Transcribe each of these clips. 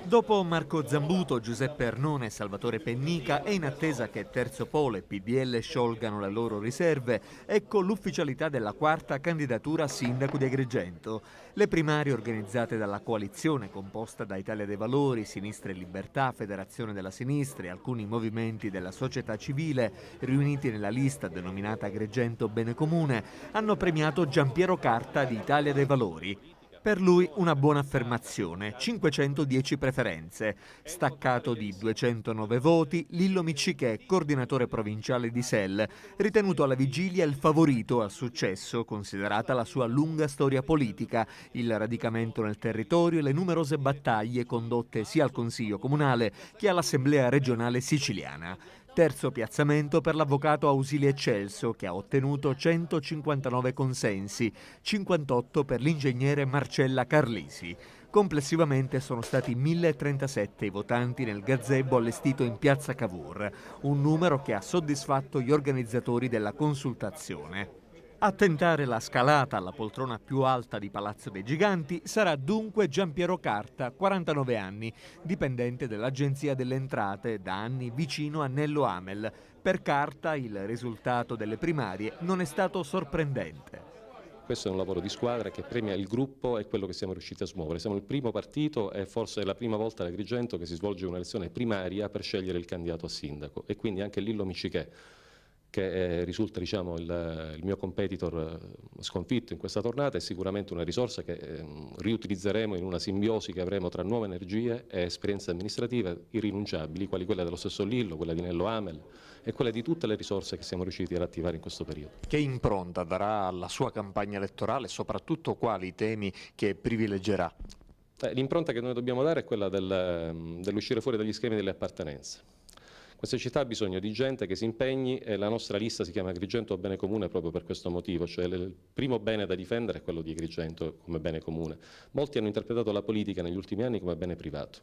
Dopo Marco Zambuto, Giuseppe Arnone e Salvatore Pennica è in attesa che Terzo Polo e PDL sciolgano le loro riserve, ecco l'ufficialità della quarta candidatura a sindaco di Agrigento. Le primarie organizzate dalla coalizione composta da Italia dei Valori, Sinistra e Libertà, Federazione della Sinistra e alcuni movimenti della società civile, riuniti nella lista denominata Agrigento Bene Comune, hanno premiato Giampiero Carta di Italia dei Valori. Per lui una buona affermazione, 510 preferenze. Staccato di 209 voti, Lillo Miccichè, coordinatore provinciale di SEL, ritenuto alla vigilia il favorito al successo, considerata la sua lunga storia politica, il radicamento nel territorio e le numerose battaglie condotte sia al Consiglio Comunale che all'Assemblea regionale siciliana. Terzo piazzamento per l'avvocato Ausilio Eccelso, che ha ottenuto 159 consensi, 58 per l'ingegnere Marcella Carlisi. Complessivamente sono stati 1037 i votanti nel gazebo allestito in piazza Cavour, un numero che ha soddisfatto gli organizzatori della consultazione. A tentare la scalata alla poltrona più alta di Palazzo dei Giganti sarà dunque Giampiero Carta, 49 anni, dipendente dell'Agenzia delle Entrate, da anni vicino a Nello Amel. Per Carta il risultato delle primarie non è stato sorprendente. Questo è un lavoro di squadra che premia il gruppo e quello che siamo riusciti a smuovere. Siamo il primo partito e forse è la prima volta ad Agrigento che si svolge un'elezione primaria per scegliere il candidato a sindaco, e quindi anche Lillo Miccichè, che risulta il mio competitor sconfitto in questa tornata, è sicuramente una risorsa che riutilizzeremo in una simbiosi che avremo tra nuove energie e esperienze amministrative irrinunciabili, quali quella dello stesso Lillo, quella di Nello Amel e quelle di tutte le risorse che siamo riusciti ad attivare in questo periodo. Che impronta darà alla sua campagna elettorale e soprattutto quali temi che privilegerà? L'impronta che noi dobbiamo dare è quella dell'uscire fuori dagli schemi delle appartenenze. Questa città ha bisogno di gente che si impegni e la nostra lista si chiama Agrigento Bene Comune proprio per questo motivo, cioè il primo bene da difendere è quello di Agrigento come bene comune. Molti hanno interpretato la politica negli ultimi anni come bene privato.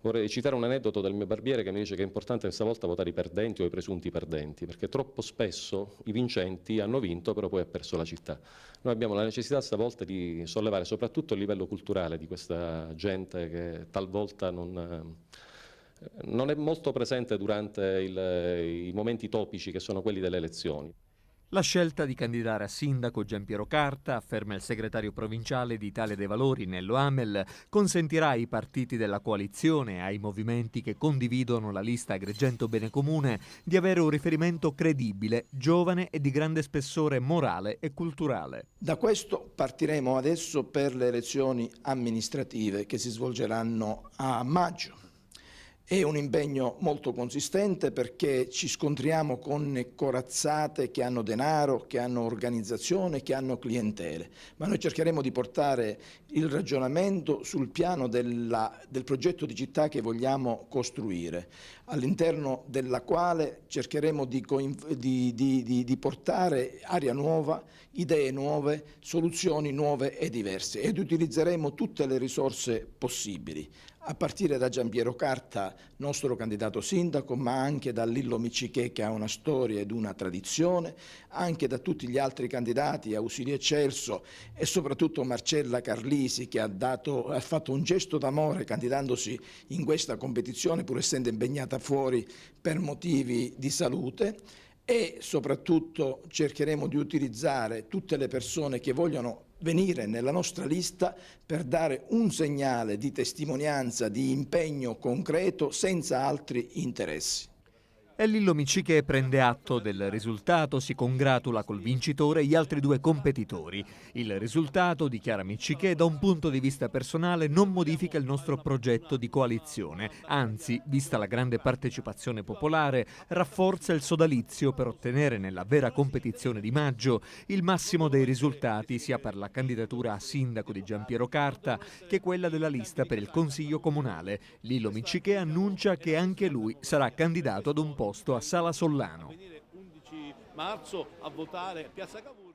Vorrei citare un aneddoto del mio barbiere che mi dice che è importante questa volta votare i perdenti o i presunti perdenti, perché troppo spesso i vincenti hanno vinto però poi ha perso la città. Noi abbiamo la necessità stavolta di sollevare soprattutto il livello culturale di questa gente che talvolta non è molto presente durante i momenti topici che sono quelli delle elezioni. La scelta di candidare a sindaco Giampiero Carta, afferma il segretario provinciale di Italia dei Valori Nello Amel, consentirà ai partiti della coalizione e ai movimenti che condividono la lista Agrigento Bene Comune di avere un riferimento credibile, giovane e di grande spessore morale e culturale. Da questo partiremo adesso per le elezioni amministrative che si svolgeranno a maggio. È un impegno molto consistente perché ci scontriamo con corazzate che hanno denaro, che hanno organizzazione, che hanno clientele, ma noi cercheremo di portare il ragionamento sul piano del progetto di città che vogliamo costruire, all'interno della quale cercheremo di portare aria nuova, idee nuove, soluzioni nuove e diverse, ed utilizzeremo tutte le risorse possibili, a partire da Giampiero Carta, nostro candidato sindaco, ma anche da Lillo Miccichè che ha una storia ed una tradizione, anche da tutti gli altri candidati, Ausilio Eccelso e soprattutto Marcella Carlisi che ha fatto un gesto d'amore candidandosi in questa competizione pur essendo impegnata fuori per motivi di salute. E soprattutto cercheremo di utilizzare tutte le persone che vogliono venire nella nostra lista per dare un segnale di testimonianza, di impegno concreto senza altri interessi. E Lillo Miccichè prende atto del risultato, si congratula col vincitore e gli altri due competitori. Il risultato, dichiara Miccichè, da un punto di vista personale non modifica il nostro progetto di coalizione, anzi, vista la grande partecipazione popolare, rafforza il sodalizio per ottenere nella vera competizione di maggio il massimo dei risultati sia per la candidatura a sindaco di Giampiero Carta che quella della lista per il Consiglio Comunale. Lillo Miccichè annuncia che anche lui sarà candidato ad un posto a Sala Sollano. Venire 11 marzo a votare a Piazza Cavour.